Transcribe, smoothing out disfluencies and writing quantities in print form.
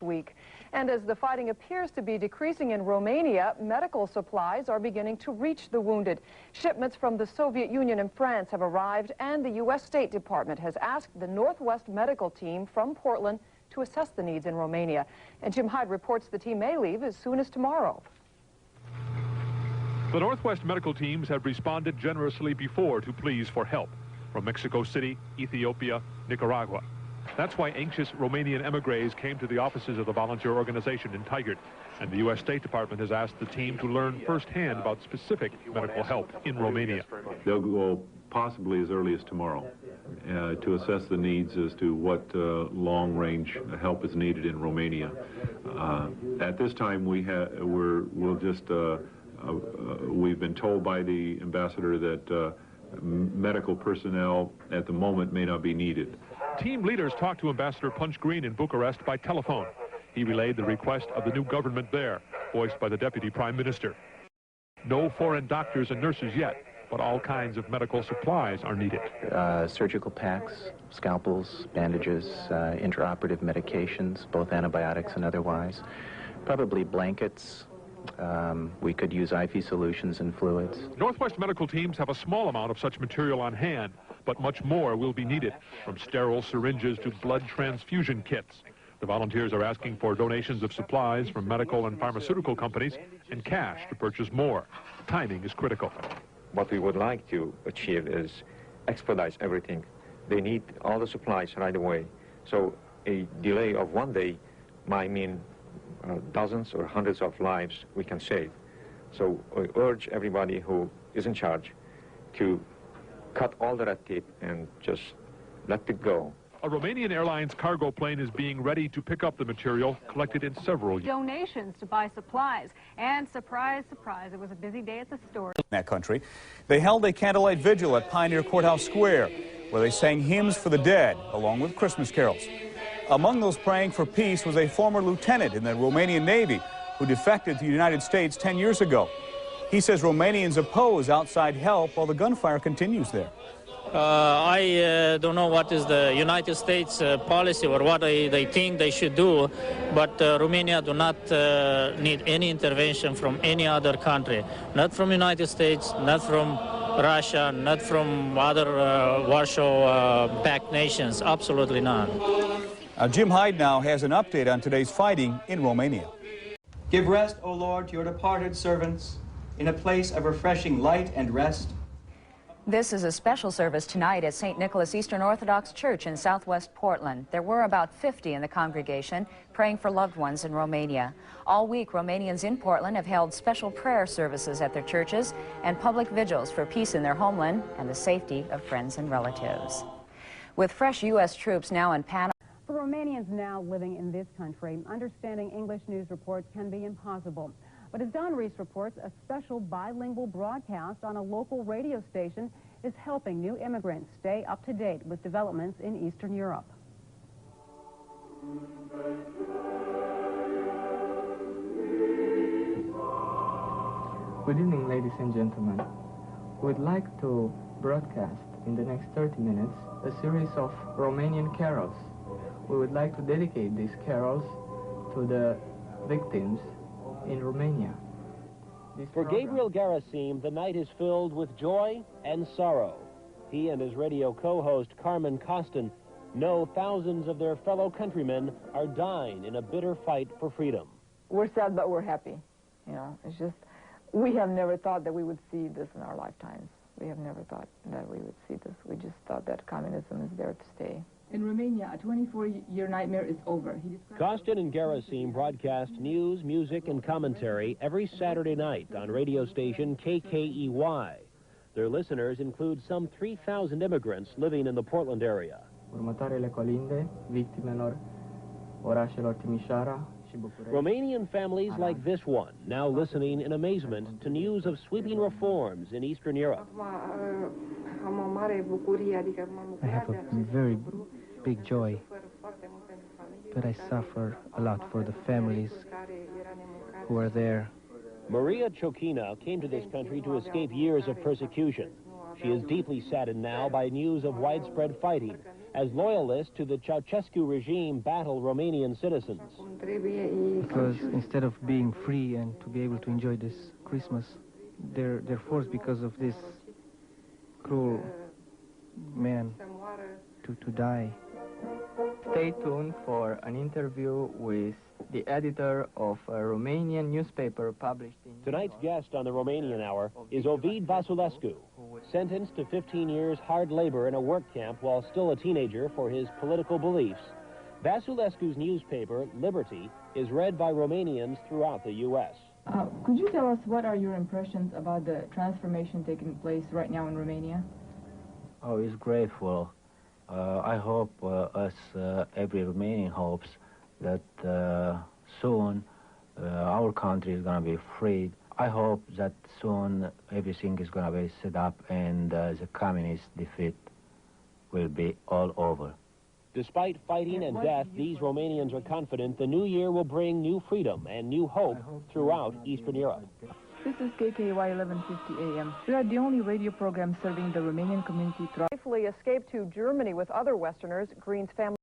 week. And as the fighting appears to be decreasing in Romania, medical supplies are beginning to reach the wounded. Shipments from the Soviet Union and France have arrived, and the U.S. State Department has asked the Northwest Medical Team from Portland to assess the needs in Romania. And Jim Hyde reports the team may leave as soon as tomorrow. The Northwest medical teams have responded generously before to pleas for help from Mexico City, Ethiopia, Nicaragua. That's why anxious Romanian emigres came to the offices of the volunteer organization in Tigard, and the U.S. State Department has asked the team to learn firsthand about specific medical help in Romania. They'll go possibly as early as tomorrow to assess the needs as to what long-range help is needed in Romania. At this time, we've been told by the ambassador that medical personnel at the moment may not be needed. Team leaders talked to Ambassador Punch Green in Bucharest by telephone. He relayed the request of the new government there, voiced by the Deputy Prime Minister. No foreign doctors and nurses yet, but all kinds of medical supplies are needed. Surgical packs, scalpels, bandages, intraoperative medications, both antibiotics and otherwise. Probably blankets. We could use IV solutions and fluids. Northwest medical teams have a small amount of such material on hand, but much more will be needed, from sterile syringes to blood transfusion kits. The volunteers are asking for donations of supplies from medical and pharmaceutical companies and cash to purchase more. Timing is critical. What we would like to achieve is expedite everything. They need all the supplies right away. So a delay of one day might mean dozens or hundreds of lives we can save. So I urge everybody who is in charge to cut all the red tape and just let it go. A Romanian Airlines cargo plane is being ready to pick up the material collected in several donations to buy supplies. And surprise, surprise, it was a busy day at the store. In that country, they held a candlelight vigil at Pioneer Courthouse Square, where they sang hymns for the dead, along with Christmas carols. Among those praying for peace was a former lieutenant in the Romanian Navy who defected to the United States 10 years ago. He says Romanians oppose outside help while the gunfire continues there. I don't know what is the United States policy or what they think they should do, but Romania do not need any intervention from any other country. Not from United States, not from Russia, not from other Warsaw Pact nations, absolutely none. Jim Hyde now has an update on today's fighting in Romania. Give rest, O Lord, to your departed servants, in a place of refreshing light and rest. This is a special service tonight at St. Nicholas Eastern Orthodox Church in southwest Portland. There were about 50 in the congregation praying for loved ones in Romania. All week, Romanians in Portland have held special prayer services at their churches and public vigils for peace in their homeland and the safety of friends and relatives. With fresh U.S. troops now in Panama. For Romanians now living in this country, understanding English news reports can be impossible. But as Don Reese reports, a special bilingual broadcast on a local radio station is helping new immigrants stay up to date with developments in Eastern Europe. Good evening, ladies and gentlemen. We'd like to broadcast in the next 30 minutes a series of Romanian carols. We would like to dedicate these carols to the victims in Romania. For Gabriel Garasim, the night is filled with joy and sorrow. He and his radio co-host Carmen Costin know thousands of their fellow countrymen are dying in a bitter fight for freedom. We're sad, but we're happy. You know, it's just, we have never thought that we would see this in our lifetimes. We have never thought that we would see this. We just thought that communism is there to stay. In Romania, a 24-year nightmare is over. Costin and Garasim broadcast news, music, and commentary every Saturday night on radio station KKEY. Their listeners include some 3,000 immigrants living in the Portland area. Următoarele colinde victimelor orașelor Timișoara și București. Romanian families like this one, now listening in amazement to news of sweeping reforms in Eastern Europe. I have a very big joy, but I suffer a lot for the families who are there. Maria Chokina came to this country to escape years of persecution. She is deeply saddened now by news of widespread fighting as loyalists to the Ceausescu regime battle Romanian citizens. Because instead of being free and to be able to enjoy this Christmas, they're forced because of this cruel man to die. Stay tuned for an interview with the editor of a Romanian newspaper published in... Tonight's guest on the Romanian Hour is Ovid Vasilescu, sentenced to 15 years hard labor in a work camp while still a teenager for his political beliefs. Vasilescu's newspaper, Liberty, is read by Romanians throughout the U.S. Could you tell us what are your impressions about the transformation taking place right now in Romania? Oh, it's grateful. I hope every Romanian hopes that soon our country is going to be freed. I hope that soon everything is going to be set up and the communist defeat will be all over. Despite fighting and death, these Romanians are confident the new year will bring new freedom and new hope throughout Eastern Europe. This is KKY 1150 AM. We are the only radio program serving the Romanian community. Safely escaped to Germany with other Westerners. Green's family